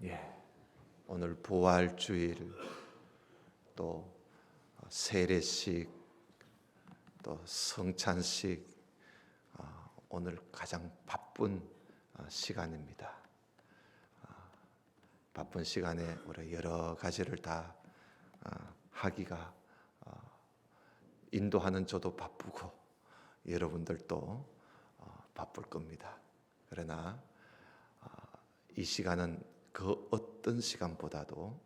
예, 오늘 부활주일 또 세례식 또 성찬식 오늘 가장 바쁜 시간입니다. 바쁜 시간에 우리 여러 가지를 다 하기가 인도하는 저도 바쁘고 여러분들도 바쁠 겁니다. 그러나 이 시간은 그 어떤 시간보다도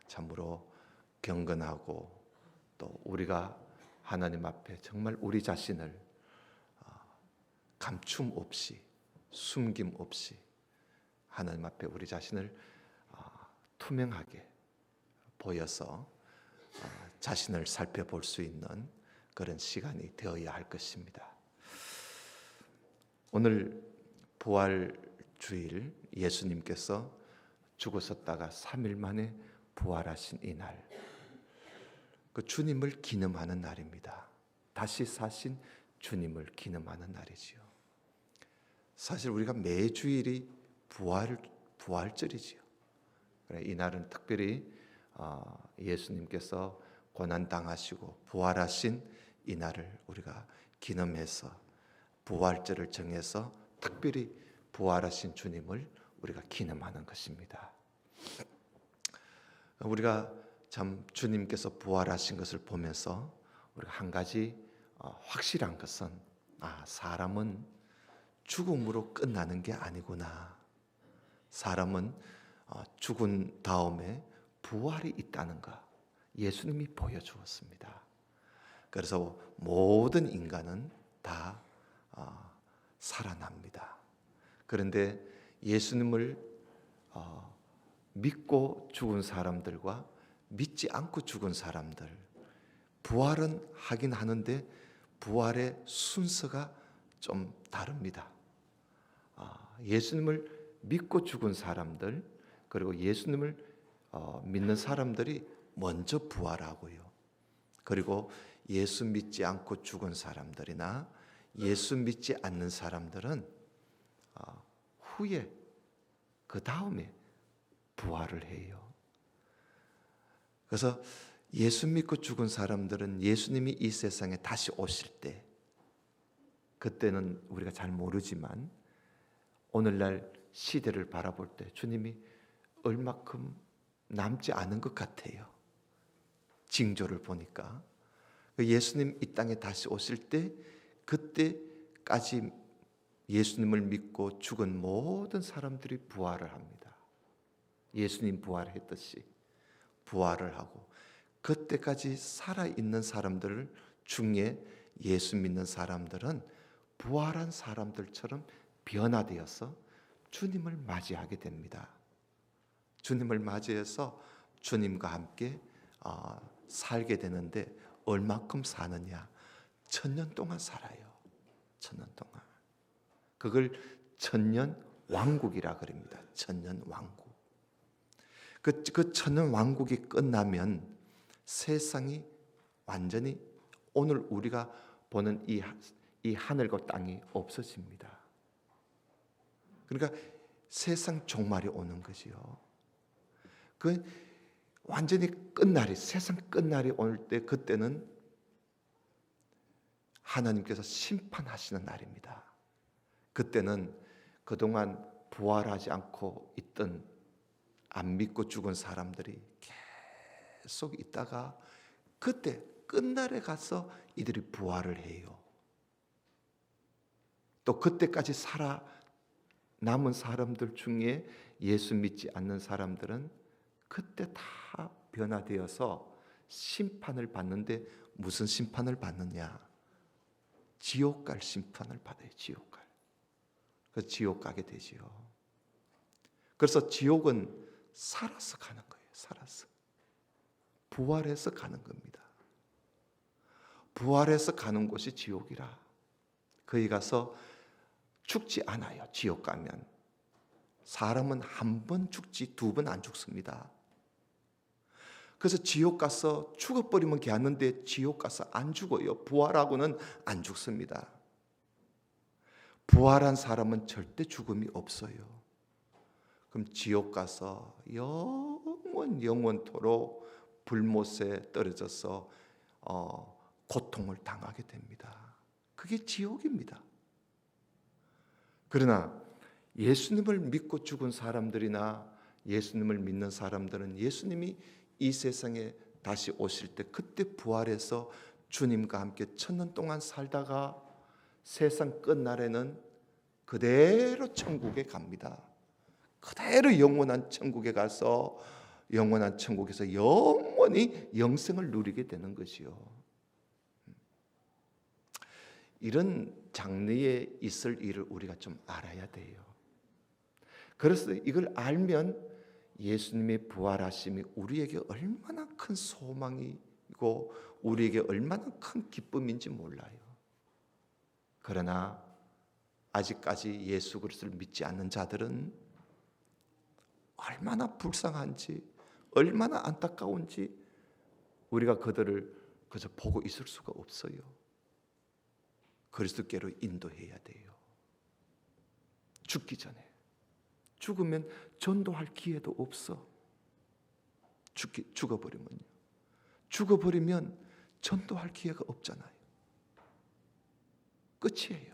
참으로 경건하고 또 우리가 하나님 앞에 정말 우리 자신을 감춤 없이 숨김 없이 하나님 앞에 우리 자신을 투명하게 보여서 자신을 살펴볼 수 있는 그런 시간이 되어야 할 것입니다. 오늘 부활주일 예수님께서 죽으셨다가 3일 만에 부활하신 이날, 그 주님을 기념하는 날입니다. 다시 사신 주님을 기념하는 날이지요. 사실 우리가 매 주일이 부활절이지요. 이 날은 특별히 예수님께서 고난 당하시고 부활하신 이 날을 우리가 기념해서 부활절을 정해서 특별히 부활하신 주님을 우리가 기념하는 것입니다. 우리가 참 주님께서 부활하신 것을 보면서 우리가 한 가지 확실한 것은 사람은 죽음으로 끝나는 게 아니구나. 사람은 죽은 다음에 부활이 있다는 것 예수님이 보여주었습니다. 그래서 모든 인간은 다 살아납니다. 그런데 예수님을 믿고 죽은 사람들과 믿지 않고 죽은 사람들, 부활은 하긴 하는데 부활의 순서가 좀 다릅니다. 예수님을 믿고 죽은 사람들, 그리고 예수님을 믿는 사람들이 먼저 부활하고요. 그리고 예수 믿지 않고 죽은 사람들이나 예수 믿지 않는 사람들은 후에 그 다음에 부활을 해요. 그래서 예수 믿고 죽은 사람들은 예수님이 이 세상에 다시 오실 때, 그때는 우리가 잘 모르지만 오늘날 시대를 바라볼 때 주님이 얼마큼 남지 않은 것 같아요. 징조를 보니까 예수님 이 땅에 다시 오실 때, 그때까지 예수님을 믿고 죽은 모든 사람들이 부활을 합니다. 예수님 부활했듯이 부활을 하고, 그때까지 살아있는 사람들 중에 예수 믿는 사람들은 부활한 사람들처럼 변화되어서 주님을 맞이하게 됩니다. 주님을 맞이해서 주님과 함께 살게 되는데, 얼마큼 사느냐? 1000년 동안 살아요. 1000년 동안. 그걸 천년 왕국이라 그럽니다. 천년 왕국. 그 천년 왕국이 끝나면 세상이 완전히 오늘 우리가 보는 이 하늘과 땅이 없어집니다. 그러니까 세상 종말이 오는 거지요. 그 완전히 끝날이, 세상 끝날이 올 때, 그때는 하나님께서 심판하시는 날입니다. 그때는 그동안 부활하지 않고 있던 안 믿고 죽은 사람들이 계속 있다가 그때 끝날에 가서 이들이 부활을 해요. 또 그때까지 남은 사람들 중에 예수 믿지 않는 사람들은 그때 다 변화되어서 심판을 받는데, 무슨 심판을 받느냐? 지옥 갈 심판을 받아요. 지옥 갈. 그래서 지옥 가게 되지요. 그래서 지옥은 살아서 가는 거예요. 살아서. 부활해서 가는 겁니다. 부활해서 가는 곳이 지옥이라. 거기 가서 죽지 않아요. 지옥 가면. 사람은 한 번 죽지 2번 안 죽습니다. 그래서 지옥 가서 죽어버리면 괜찮은데 지옥 가서 안 죽어요. 부활하고는 안 죽습니다. 부활한 사람은 절대 죽음이 없어요. 그럼 지옥 가서 영원토록 불못에 떨어져서 고통을 당하게 됩니다. 그게 지옥입니다. 그러나 예수님을 믿고 죽은 사람들이나 예수님을 믿는 사람들은 예수님이 이 세상에 다시 오실 때 그때 부활해서 주님과 함께 1000년 동안 살다가 세상 끝날에는 그대로 천국에 갑니다. 그대로 영원한 천국에 가서 영원한 천국에서 영원히 영생을 누리게 되는 것이요. 이런 장래에 있을 일을 우리가 좀 알아야 돼요. 그래서 이걸 알면 예수님의 부활하심이 우리에게 얼마나 큰 소망이고 우리에게 얼마나 큰 기쁨인지 몰라요. 그러나 아직까지 예수 그리스도를 믿지 않는 자들은 얼마나 불쌍한지, 얼마나 안타까운지 우리가 그들을 그저 보고 있을 수가 없어요. 그리스도께로 인도해야 돼요. 죽기 전에. 죽으면 전도할 기회도 없어. 죽어버리면요. 죽어버리면 전도할 기회가 없잖아요. 끝이에요.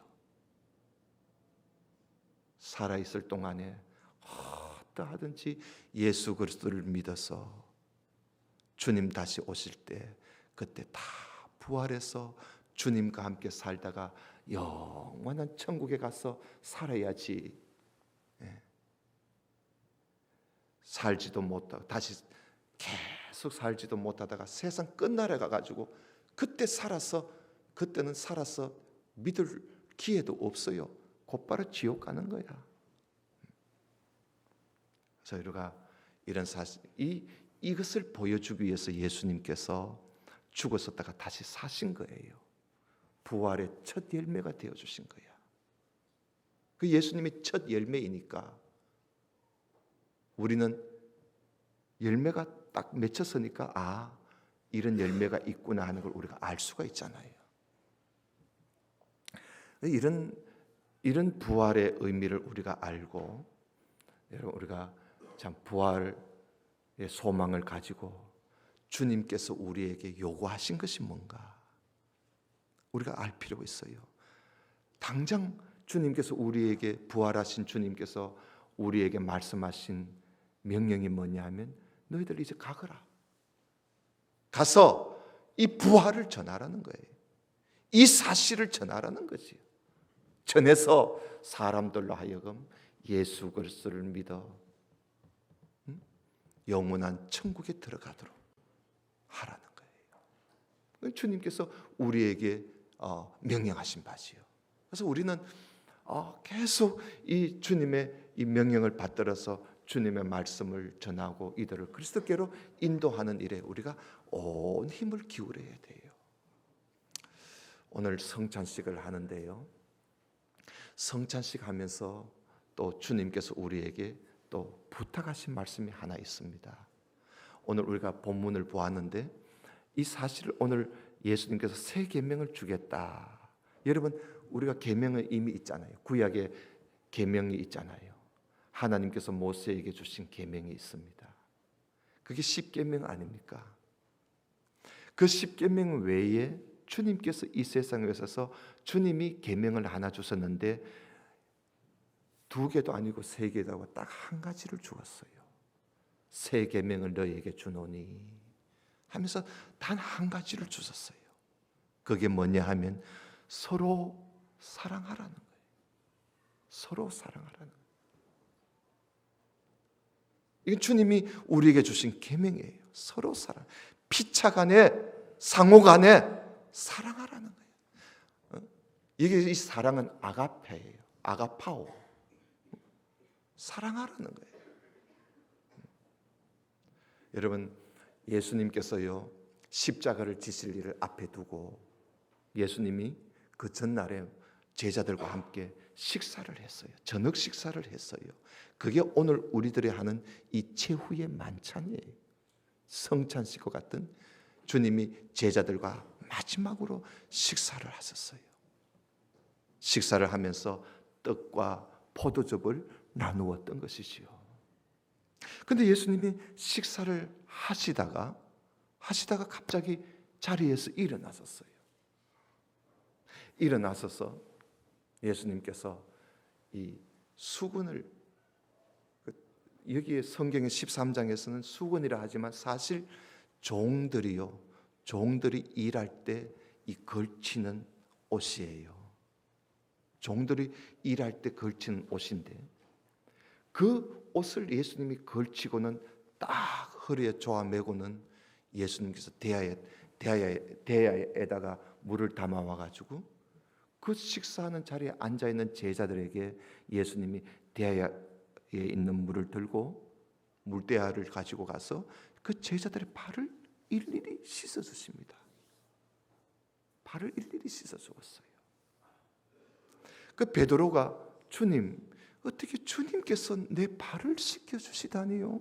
살아있을 동안에 어떠하든지 예수 그리스도를 믿어서 주님 다시 오실 때 그때 다 부활해서 주님과 함께 살다가 영원한 천국에 가서 살아야지. 살지도 못하고 다시 계속 살지도 못하다가 세상 끝날에 가가지고 그때는 살아서 믿을 기회도 없어요. 곧바로 지옥 가는 거야. 그래서 우리가 이런 사실, 이것을 보여주기 위해서 예수님께서 죽었었다가 다시 사신 거예요. 부활의 첫 열매가 되어 주신 거야. 그 예수님이 첫 열매이니까 우리는 열매가 딱 맺혔으니까 이런 열매가 있구나 하는 걸 우리가 알 수가 있잖아요. 이런 부활의 의미를 우리가 알고, 여러분 우리가 참 부활의 소망을 가지고 주님께서 우리에게 요구하신 것이 뭔가 우리가 알 필요가 있어요. 당장 주님께서 우리에게 부활하신 주님께서 우리에게 말씀하신 명령이 뭐냐 하면 너희들 이제 가거라. 가서 이 부활을 전하라는 거예요. 이 사실을 전하라는 거지요. 전해서 사람들로 하여금 예수 그리스도를 믿어 영원한 천국에 들어가도록 하라는 거예요. 주님께서 우리에게 명령하신 바지요. 그래서 우리는 계속 이 주님의 이 명령을 받들어서 주님의 말씀을 전하고 이들을 그리스도께로 인도하는 일에 우리가 온 힘을 기울여야 돼요. 오늘 성찬식을 하는데요. 성찬식 하면서 또 주님께서 우리에게 또 부탁하신 말씀이 하나 있습니다. 오늘 우리가 본문을 보았는데 이 사실을 오늘 예수님께서 새 계명을 주겠다. 여러분 우리가 계명은 이미 있잖아요. 구약에 계명이 있잖아요. 하나님께서 모세에게 주신 계명이 있습니다. 그게 십계명 아닙니까? 그 십계명 외에 주님께서 이 세상에 오셔서 주님이 계명을 하나 주셨는데 2개도 아니고 3개도 아니고 딱 한 가지를 주었어요. 새 계명을 너희에게 주노니 하면서 단 한 가지를 주셨어요. 그게 뭐냐 하면 서로 사랑하라는 거예요. 서로 사랑하라는 거예요. 이건 주님이 우리에게 주신 계명이에요. 서로 사랑. 피차간에 상호간에 사랑하라는 거예요. 이게 이 사랑은 아가페예요. 아가파오. 사랑하라는 거예요. 여러분 예수님께서요 십자가를 지실 일을 앞에 두고 예수님이 그 전날에 제자들과 함께 식사를 했어요. 저녁 식사를 했어요. 그게 오늘 우리들이 하는 이 최후의 만찬이에요. 성찬식과 같은 주님이 제자들과 마지막으로 식사를 하셨어요. 식사를 하면서 떡과 포도즙을 나누었던 것이지요. 근데 예수님이 식사를 하시다가 갑자기 자리에서 일어나셨어요. 일어나셔서 예수님께서 이 수건을, 여기에 성경의 13장에서는 수건이라 하지만 사실 종들이 일할 때 이 걸치는 옷이에요. 종들이 일할 때 걸치는 옷인데, 그 옷을 예수님이 걸치고는 딱 허리에 조아 매고는 예수님께서 대야에다가 물을 담아와 가지고 그 식사하는 자리에 앉아 있는 제자들에게 예수님이 대야에 있는 물을 들고 물대야를 가지고 가서 그 제자들의 발을 일일이 씻어 주십니다. 발을 일일이 씻어 주었어요. 그 베드로가 주님, 어떻게 주님께서 내 발을 씻겨 주시다니요?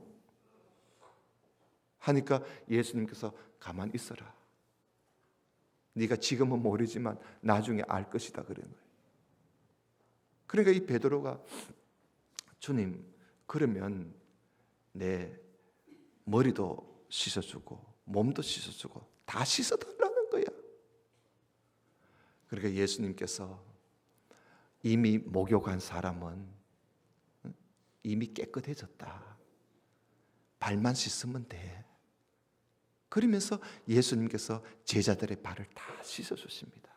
하니까 예수님께서 가만히 있어라. 네가 지금은 모르지만 나중에 알 것이다 그런 거예요. 그러니까 이 베드로가 주님, 그러면 내 머리도 씻어주고 몸도 씻어주고 다 씻어달라는 거야. 그러니까 예수님께서 이미 목욕한 사람은 이미 깨끗해졌다. 발만 씻으면 돼. 그러면서 예수님께서 제자들의 발을 다 씻어주십니다.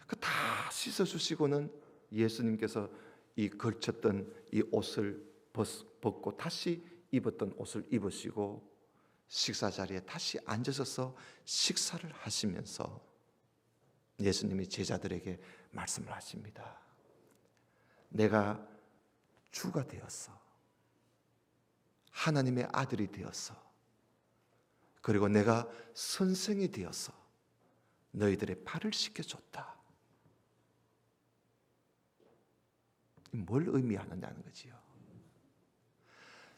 그 다 씻어주시고는 예수님께서 이 걸쳤던 이 옷을 벗고 다시 입었던 옷을 입으시고 식사 자리에 다시 앉으셔서 식사를 하시면서 예수님이 제자들에게 말씀을 하십니다. 내가 주가 되었어. 하나님의 아들이 되었어. 그리고 내가 선생이 되어서 너희들의 발을 씻겨줬다. 뭘 의미하느냐는 거지요.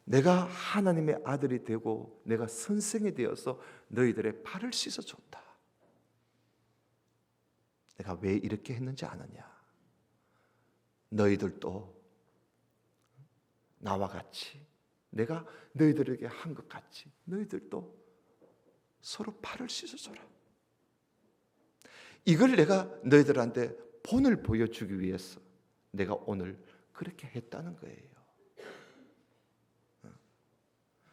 내가 하나님의 아들이 되고 내가 선생이 되어서 너희들의 발을 씻어줬다. 내가 왜 이렇게 했는지 아느냐? 너희들도 나와 같이 내가 너희들에게 한 것 같이 너희들도 서로 발을 씻어줘라. 이걸 내가 너희들한테 본을 보여주기 위해서 내가 오늘 그렇게 했다는 거예요.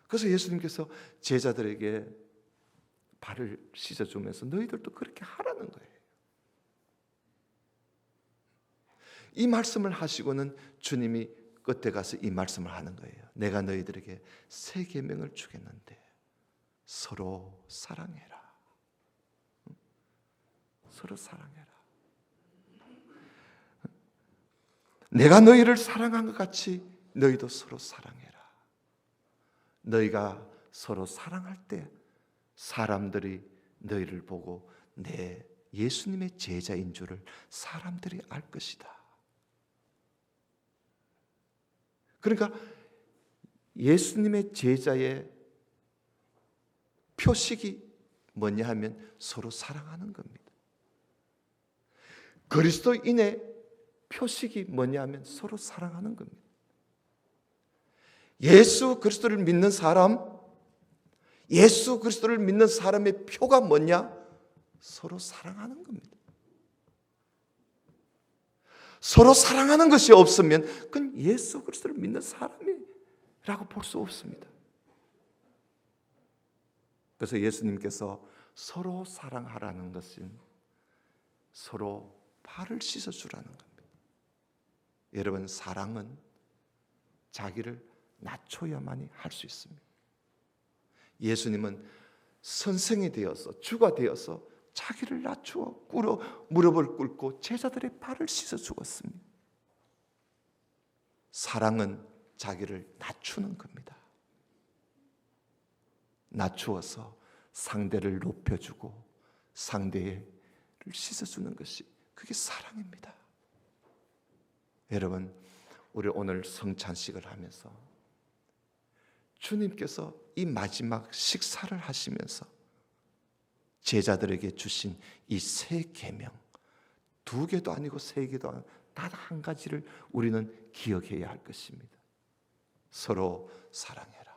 그래서 예수님께서 제자들에게 발을 씻어주면서 너희들도 그렇게 하라는 거예요. 이 말씀을 하시고는 주님이 끝에 가서 이 말씀을 하는 거예요. 내가 너희들에게 새 계명을 주겠는데 서로 사랑해라. 서로 사랑해라. 내가 너희를 사랑한 것 같이 너희도 서로 사랑해라. 너희가 서로 사랑할 때 사람들이 너희를 보고 내 예수님의 제자인 줄을 사람들이 알 것이다. 그러니까 예수님의 제자의 표식이 뭐냐 하면 서로 사랑하는 겁니다. 그리스도인의 표식이 뭐냐 하면 서로 사랑하는 겁니다. 예수 그리스도를 믿는 사람, 예수 그리스도를 믿는 사람의 표가 뭐냐? 서로 사랑하는 겁니다. 서로 사랑하는 것이 없으면 그건 예수 그리스도를 믿는 사람이라고 볼 수 없습니다. 그래서 예수님께서 서로 사랑하라는 것은 서로 발을 씻어주라는 겁니다. 여러분, 사랑은 자기를 낮춰야만이 할 수 있습니다. 예수님은 선생이 되어서 주가 되어서 자기를 낮추어 무릎을 꿇고 제자들의 발을 씻어 주었습니다. 사랑은 자기를 낮추는 겁니다. 낮추어서 상대를 높여주고 상대를 씻어주는 것이 그게 사랑입니다. 여러분, 우리 오늘 성찬식을 하면서 주님께서 이 마지막 식사를 하시면서 제자들에게 주신 이 세 계명, 2개도 아니고 3개도 아니고 단 한 가지를 우리는 기억해야 할 것입니다. 서로 사랑해라.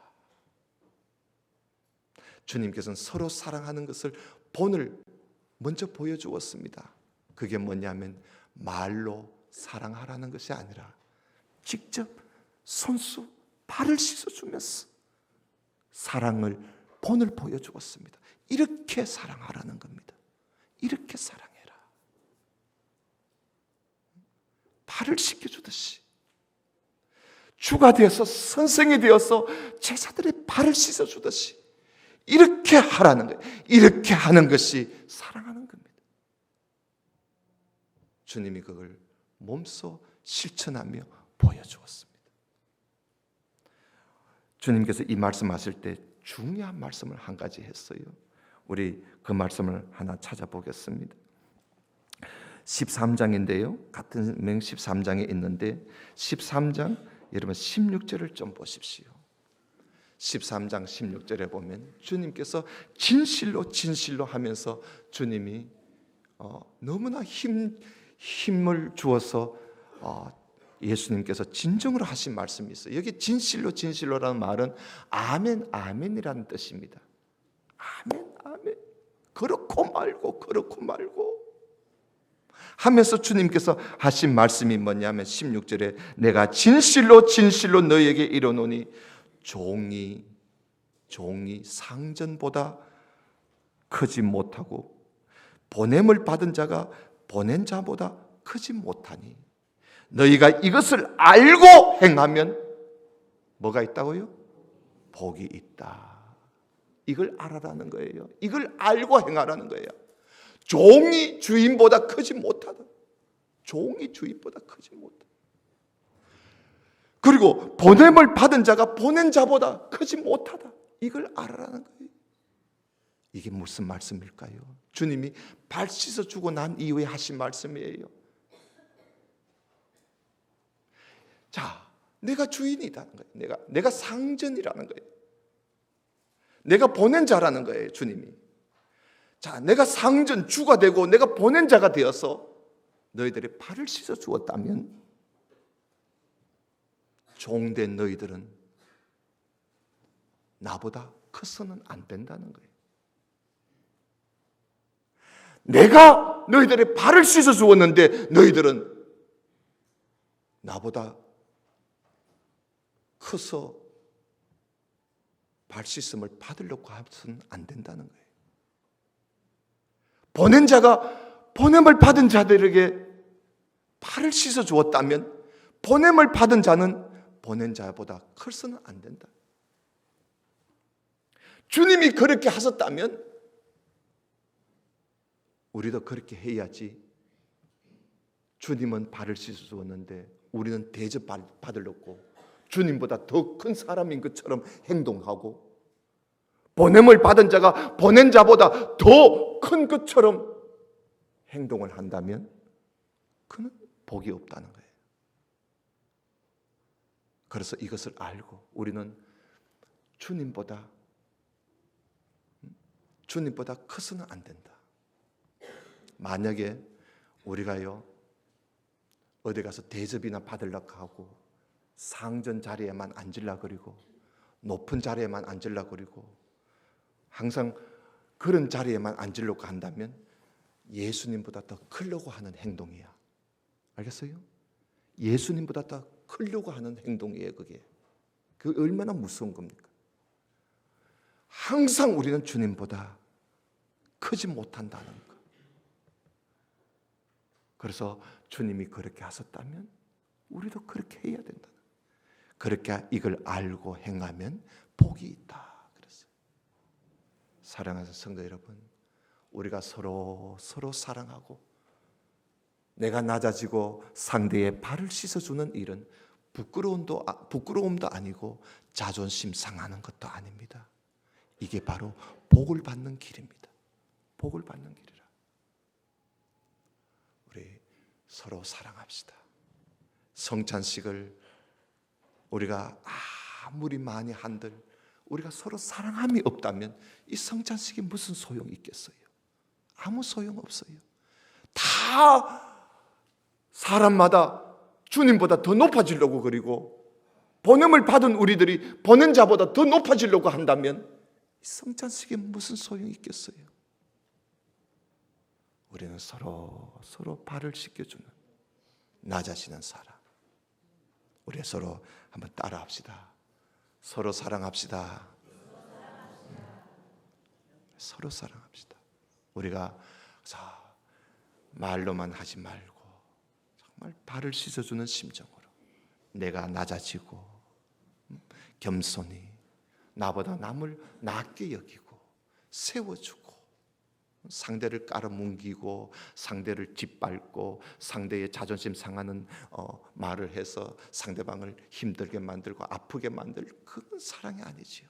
주님께서는 서로 사랑하는 것을 본을 먼저 보여주었습니다. 그게 뭐냐면 말로 사랑하라는 것이 아니라 직접 손수 발을 씻어주면서 사랑을 본을 보여주었습니다. 이렇게 사랑하라는 겁니다. 이렇게 사랑해라. 발을 씻겨주듯이 주가 되어서 선생이 되어서 제자들의 발을 씻어주듯이 이렇게 하라는 거예요. 이렇게 하는 것이 사랑하는 겁니다. 주님이 그걸 몸소 실천하며 보여주었습니다. 주님께서 이 말씀하실 때 중요한 말씀을 한 가지 했어요. 우리 그 말씀을 하나 찾아보겠습니다. 13장인데요. 같은 명 13장에 있는데 13장 여러분 16절을 좀 보십시오. 13장 16절에 보면 주님께서 진실로 진실로 하면서 주님이 너무나 힘을 주어서 예수님께서 진정으로 하신 말씀이 있어요. 여기 진실로 진실로라는 말은 아멘 아멘이라는 뜻입니다. 아멘 아멘. 그렇고 말고 하면서 주님께서 하신 말씀이 뭐냐면 16절에 내가 진실로 진실로 너희에게 이르노니 종이 상전보다 크지 못하고 보냄을 받은 자가 보낸 자보다 크지 못하니 너희가 이것을 알고 행하면 뭐가 있다고요? 복이 있다. 이걸 알아라는 거예요. 이걸 알고 행하라는 거예요. 종이 주인보다 크지 못하다. 종이 주인보다 크지 못하다. 그리고 보냄을 받은 자가 보낸 자보다 크지 못하다. 이걸 알아라는 거예요. 이게 무슨 말씀일까요? 주님이 발 씻어주고 난 이후에 하신 말씀이에요. 자, 내가 주인이라는 거예요. 내가 상전이라는 거예요. 내가 보낸 자라는 거예요, 주님이. 자, 내가 상전 주가 되고 내가 보낸 자가 되어서 너희들의 발을 씻어 주었다면 종된 너희들은 나보다 커서는 안 된다는 거예요. 내가 너희들의 발을 씻어 주었는데 너희들은 나보다 커서 발 씻음을 받으려고 하면 안 된다는 거예요. 보낸 자가 보냄을 받은 자들에게 발을 씻어 주었다면 보냄을 받은 자는 보낸 자보다 커서는 안 된다. 주님이 그렇게 하셨다면 우리도 그렇게 해야지. 주님은 발을 씻어 주었는데 우리는 대접 받으려고 주님보다 더 큰 사람인 것처럼 행동하고 보냄을 받은 자가 보낸 자보다 더 큰 것처럼 행동을 한다면 그는 복이 없다는 거예요. 그래서 이것을 알고 우리는 주님보다 커서는 안 된다. 만약에 우리가요 어디 가서 대접이나 받으려고 하고 상전 자리에만 앉으려고 그리고 높은 자리에만 앉으려고 그리고 항상 그런 자리에만 앉으려고 한다면 예수님보다 더 크려고 하는 행동이야. 알겠어요? 예수님보다 더 크려고 하는 행동이에요. 그게 얼마나 무서운 겁니까? 항상 우리는 주님보다 크지 못한다는 거. 그래서 주님이 그렇게 하셨다면 우리도 그렇게 해야 된다. 그렇게 이걸 알고 행하면 복이 있다. 그랬어요. 사랑하는 성도 여러분, 우리가 서로 사랑하고 내가 낮아지고 상대의 발을 씻어주는 일은 부끄러움도 아니고 자존심 상하는 것도 아닙니다. 이게 바로 복을 받는 길입니다. 복을 받는 길이라. 우리 서로 사랑합시다. 성찬식을 우리가 아무리 많이 한들 우리가 서로 사랑함이 없다면 이 성찬식이 무슨 소용이 있겠어요? 아무 소용 없어요. 다 사람마다 주님보다 더 높아지려고 그리고 본음을 받은 우리들이 보는 자보다 더 높아지려고 한다면 성찬식에 무슨 소용이 있겠어요? 우리는 서로 발을 씻겨주는 낮아지는 사람. 우리 서로 한번 따라합시다. 서로 사랑합시다. 서로 사랑합시다. 우리가 말로만 하지 말고 정말 발을 씻어주는 심정으로 내가 낮아지고 겸손히 나보다 남을 낮게 여기고 세워주고 상대를 깔아뭉기고 상대를 짓밟고 상대의 자존심 상하는 말을 해서 상대방을 힘들게 만들고 아프게 만들 그건 사랑이 아니지요.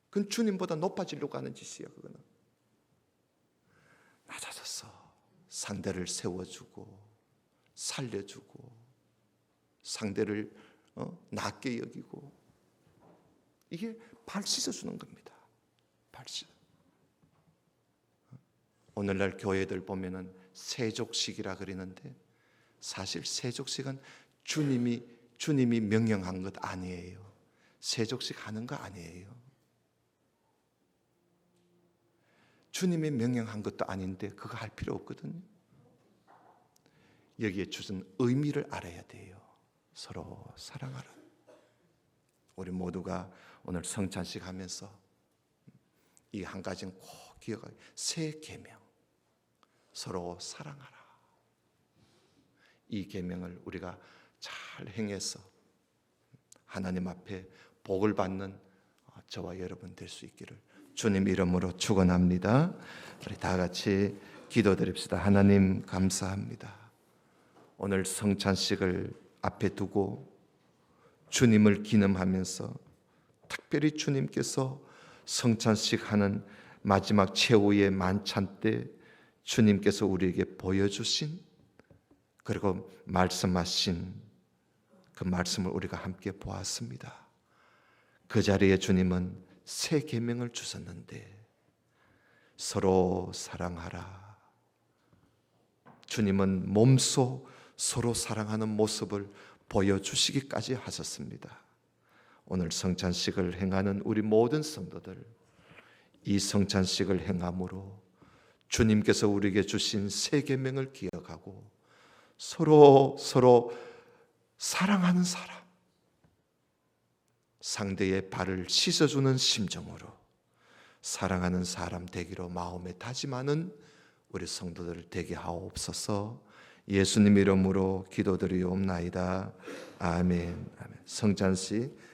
그건 주님보다 높아지려고 하는 짓이에요. 그거는 낮아져서 상대를 세워주고 살려주고 상대를 낮게 여기고 이게 발 씻어주는 겁니다. 발 씻어. 오늘날 교회들 보면은 세족식이라 그러는데 사실 세족식은 주님이 명령한 것 아니에요. 세족식 하는 거 아니에요. 주님이 명령한 것도 아닌데 그거 할 필요 없거든요. 여기에 주신 의미를 알아야 돼요. 서로 사랑하라. 우리 모두가 오늘 성찬식 하면서 이 한 가지는 꼭 기억하게, 새 계명, 서로 사랑하라. 이 계명을 우리가 잘 행해서 하나님 앞에 복을 받는 저와 여러분 될 수 있기를 주님 이름으로 축원합니다. 우리 다 같이 기도드립시다. 하나님 감사합니다. 오늘 성찬식을 앞에 두고 주님을 기념하면서 특별히 주님께서 성찬식 하는 마지막 최후의 만찬 때 주님께서 우리에게 보여주신 그리고 말씀하신 그 말씀을 우리가 함께 보았습니다. 그 자리에 주님은 새 계명을 주셨는데 서로 사랑하라. 주님은 몸소 서로 사랑하는 모습을 보여주시기까지 하셨습니다. 오늘 성찬식을 행하는 우리 모든 성도들, 이 성찬식을 행함으로 주님께서 우리에게 주신 새 계명을 기억하고 서로 사랑하는 사람, 상대의 발을 씻어주는 심정으로 사랑하는 사람 되기로 마음에 다짐하는 우리 성도들 되게 하옵소서. 예수님 이름으로 기도드리옵나이다. 아멘. 성찬식